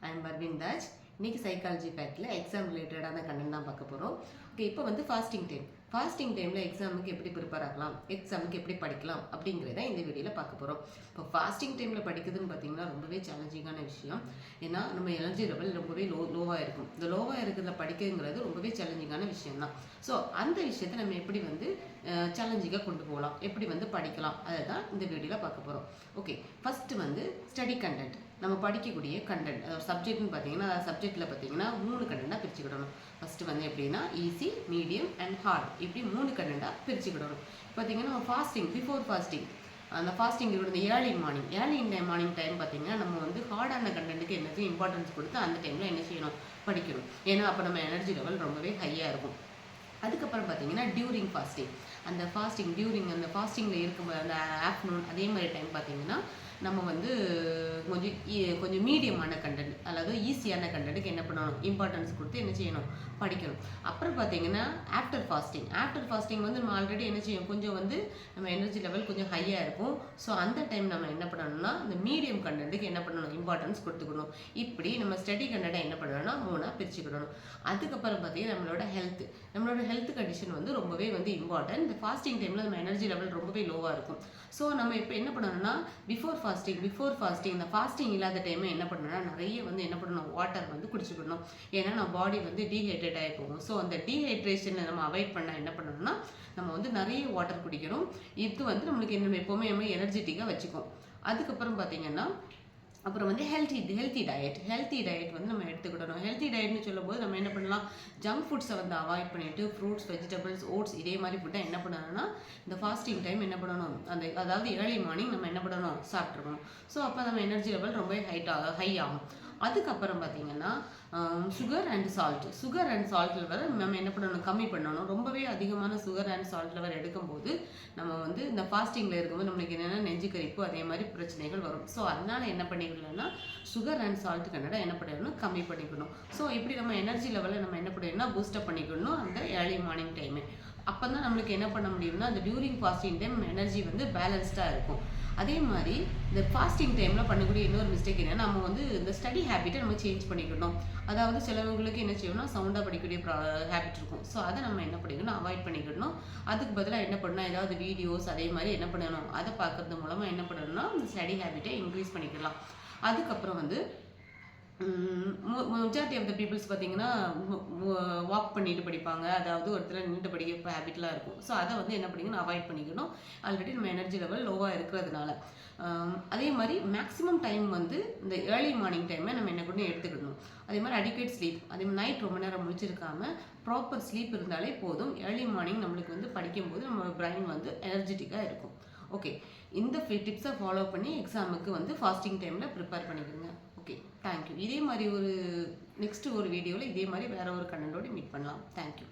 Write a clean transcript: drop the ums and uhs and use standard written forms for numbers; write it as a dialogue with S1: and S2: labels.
S1: I am Barvin Daj. இன்னைக்கு psychology ஃபேக்ட்ல exam ரிலேட்டடான content தான் பார்க்க போகிறோம். ஓகே, இப்போ வந்து ஃபாஸ்டிங் டைமில் எக்ஸாமுக்கு எப்படி ப்ரிப்பேர் ஆகலாம், எக்ஸாமுக்கு எப்படி படிக்கலாம் அப்படிங்கிறத இந்த வீடியோவில் பார்க்க போகிறோம். இப்போ ஃபாஸ்டிங் டைமில் படிக்கிறதுன்னு பார்த்தீங்கன்னா ரொம்பவே சேலஞ்சிங்கான விஷயம். ஏன்னா நம்ம எனர்ஜி லெவல் ரொம்பவே லோவாக இருக்கும். இந்த லோவாக இருக்கிறதுல படிக்கிறதுங்கிறது ரொம்பவே சேலஞ்சிங்கான விஷயம் தான். ஸோ அந்த விஷயத்தை நம்ம எப்படி வந்து சேலஞ்சிங்காக கொண்டு போகலாம், எப்படி வந்து படிக்கலாம், அதை தான் இந்த வீடியோவில் பார்க்க போகிறோம். ஓகே, ஃபஸ்ட்டு வந்து ஸ்டடி கண்டென்ட். நம்ம படிக்கக்கூடிய கண்டென்ட், அதாவது சப்ஜெக்ட்னு பார்த்தீங்கன்னா சப்ஜெக்டில் பார்த்தீங்கன்னா 3 கண்டென்ட்டாக பிரிச்சுக்கிடணும். ஃபஸ்ட்டு வந்து எப்படின்னா ஈஸி, மீடியம் அண்ட் ஹார்ட், இப்படி 3 கண்டென்ட்டாக பிரிச்சுக்கிடணும். பார்த்தீங்கன்னா ஃபாஸ்டிங், பிஃபோர் ஃபாஸ்டிங், அந்த ஃபாஸ்டிங் இந்த ஏர்லி மார்னிங் டைம் பார்த்தீங்கன்னா நம்ம வந்து ஹார்டான கண்டென்ட்டுக்கு என்னது இம்பார்ட்டன்ஸ் கொடுத்து அந்த டைமில் என்ன செய்யணும், படிக்கணும். ஏன்னா அப்போ நம்ம எனர்ஜி லெவல் ரொம்பவே ஹையாக இருக்கும். அதுக்கப்புறம் பார்த்தீங்கன்னா டியூரிங் ஃபாஸ்டிங், அந்த ஃபாஸ்டிங்கில் இருக்கும்போது அந்த ஆஃப்டர்நூன் அதே மாதிரி டைம் பார்த்தீங்கன்னா நம்ம வந்து கொஞ்சம் மீடியமான கண்டென்ட், அதாவது ஈஸியான கண்டென்ட்டுக்கு என்ன பண்ணணும், இம்பார்ட்டன்ஸ் கொடுத்து என்ன செய்யணும், படிக்கணும். அப்புறம் பார்த்தீங்கன்னா ஆஃப்டர் ஃபாஸ்டிங் வந்து நம்ம ஆல்ரெடி என்ன செய்யும், கொஞ்சம் வந்து நம்ம எனர்ஜி லெவல் கொஞ்சம் ஹையாக இருக்கும். ஸோ அந்த டைம் நம்ம என்ன பண்ணணும்னா இந்த மீடியம் கண்டென்ட்டுக்கு என்ன பண்ணணும், இம்பார்ட்டன்ஸ் கொடுத்துக்கணும். இப்படி நம்ம ஸ்டடி கண்டென்ட்டை என்ன பண்ணணும்னா 3ஆக பிரிச்சுக்கிடணும். அதுக்கப்புறம் பார்த்தீங்கன்னா நம்மளோட ஹெல்த் கண்டிஷன் வந்து ரொம்பவே வந்து இம்பார்ட்டன்ட். இந்த ஃபாஸ்டிங் டைமில் நம்ம எனர்ஜி லெவல் ரொம்பவே லோவாக இருக்கும். ஸோ நம்ம இப்போ என்ன பண்ணணும்னா பிஃபோர் ஃபாஸ்டிங் இந்த ஃபாஸ்டிங் இல்லாத டைமில் என்ன பண்ணணும்னா நிறைய வந்து என்ன பண்ணணும், வாட்டர் வந்து குடிச்சுக்கணும். ஏன்னா நம்ம பாடி வந்து டீஹைட்ரேட் ஆகி போகும். ஸோ அந்த டீஹைட்ரேஷனை நம்ம அவாய்ட் பண்ண என்ன பண்ணணும்னா நம்ம வந்து நிறைய வாட்டர் குடிக்கணும். இது வந்து நம்மளுக்கு என்ன எப்போவுமே நம்ம எனர்ஜெட்டிக்காக வச்சுக்கும். அதுக்கப்புறம் பார்த்தீங்கன்னா அப்புறம் வந்து ஹெல்த்தி டயட் வந்து நம்ம எடுத்துக்கிடணும். ஹெல்த்தி டயட்னு சொல்லும்போது நம்ம என்ன பண்ணலாம், ஜங்க் ஃபுட்ஸை வந்து அவாய்ட் பண்ணிவிட்டு ஃப்ரூட்ஸ், வெஜிடபிள்ஸ், ஓட்ஸ் இதே மாதிரி ஃபுட்டை என்ன பண்ணணும்னா இந்த ஃபாஸ்டிங் டைம் என்ன பண்ணணும், அதாவது ஏர்லி மார்னிங் நம்ம என்ன பண்ணணும், சாப்பிட்ருக்கணும். ஸோ அப்போ நம்ம எனர்ஜி லெவல் ரொம்ப ஹை ஆகும். அதுக்கப்புறம் பார்த்தீங்கன்னா சுகர் அண்ட் சால்ட் லெவல் நம்ம என்ன பண்ணணும், கம்மி பண்ணணும். ரொம்பவே அதிகமான சுகர் அண்ட் சால்ட் லெவல் எடுக்கும்போது நம்ம வந்து இந்த ஃபாஸ்டிங்கில் இருக்கும்போது நம்மளுக்கு என்னென்னா நெஞ்சுக்கரிப்பு அதே மாதிரி பிரச்சனைகள் வரும். ஸோ அதனால என்ன பண்ணிக்கலாம்னா சுகர் அண்ட் சால்ட் கண்டென்ட்டை என்ன பண்ணிடணும், கம்மி பண்ணிக்கணும். ஸோ இப்படி நம்ம எனர்ஜி லெவலை நம்ம என்ன பண்ணிடணும்னா பூஸ்டப் பண்ணிக்கணும் அந்த ஏர்லி மார்னிங் டைமே. அப்போ தான் நம்மளுக்கு என்ன பண்ண முடியும்னா அந்த டியூரிங் ஃபாஸ்டிங் டைம் எனர்ஜி வந்து பேலன்ஸ்டாக இருக்கும். அதே மாதிரி இந்த ஃபாஸ்டிங் டைமில் பண்ணக்கூடிய இன்னொரு மிஸ்டேக் என்னன்னா நம்ம வந்து இந்த ஸ்டடி ஹேபிட்டை நம்ம சேஞ்ச் பண்ணிக்கணும். அதாவது சிலவங்களுக்கு என்ன செய்யணும்னா சவுண்டாக படிக்கக்கூடிய ஹேபிட் இருக்கும். ஸோ அதை நம்ம என்ன பண்ணிக்கணும், அவாய்ட் பண்ணிக்கணும். அதுக்கு பதிலாக என்ன பண்ணணும், ஏதாவது வீடியோஸ் அதே மாதிரி என்ன பண்ணணும், அதை பார்க்கறது மூலமாக என்ன பண்ணணும்னா இந்த ஸ்டடி ஹேபிட்டை இன்க்ரீஸ் பண்ணிக்கலாம். அதுக்கப்புறம் வந்து மெஜாரிட்டி ஆஃப் த பீப்புள்ஸ் பார்த்தீங்கன்னா வாக் பண்ணிட்டு படிப்பாங்க, அதாவது ஒருத்தர் நின்று படிக்கிற ஹேபிட்லாம் இருக்கும். ஸோ அதை வந்து என்ன பண்ணிக்கணும், அவாய்ட் பண்ணிக்கணும். ஆல்ரெடி நம்ம எனர்ஜி லெவல் லோவாக இருக்கிறதுனால. அதே மாதிரி மேக்ஸிமம் டைம் வந்து இந்த ஏர்லி மார்னிங் டைமை நம்ம என்ன பண்ணி எடுத்துக்கணும். அதே மாதிரி அடிக்வேட் ஸ்லீப், அதே மாதிரி நைட் ரொம்ப நேரம் முழிச்சிருக்காம ப்ராப்பர் ஸ்லீப் இருந்தாலே போதும். ஏர்லி மார்னிங் நம்மளுக்கு வந்து படிக்கும்போது நம்ம பிரைன் வந்து எனர்ஜெட்டிக்காக இருக்கும். ஓகே, இந்த டிப்ஸை ஃபாலோ பண்ணி எக்ஸாமுக்கு வந்து ஃபாஸ்டிங் டைமில் ப்ரிப்பேர் பண்ணிக்கோங்க. Okay, thank you. இதே மாதிரி நெக்ஸ்ட் ஒரு வீடியோவில் இதே மாதிரி வேறு ஒரு கண்டென்ட்டோடு மீட் பண்ணலாம். தேங்க்யூ.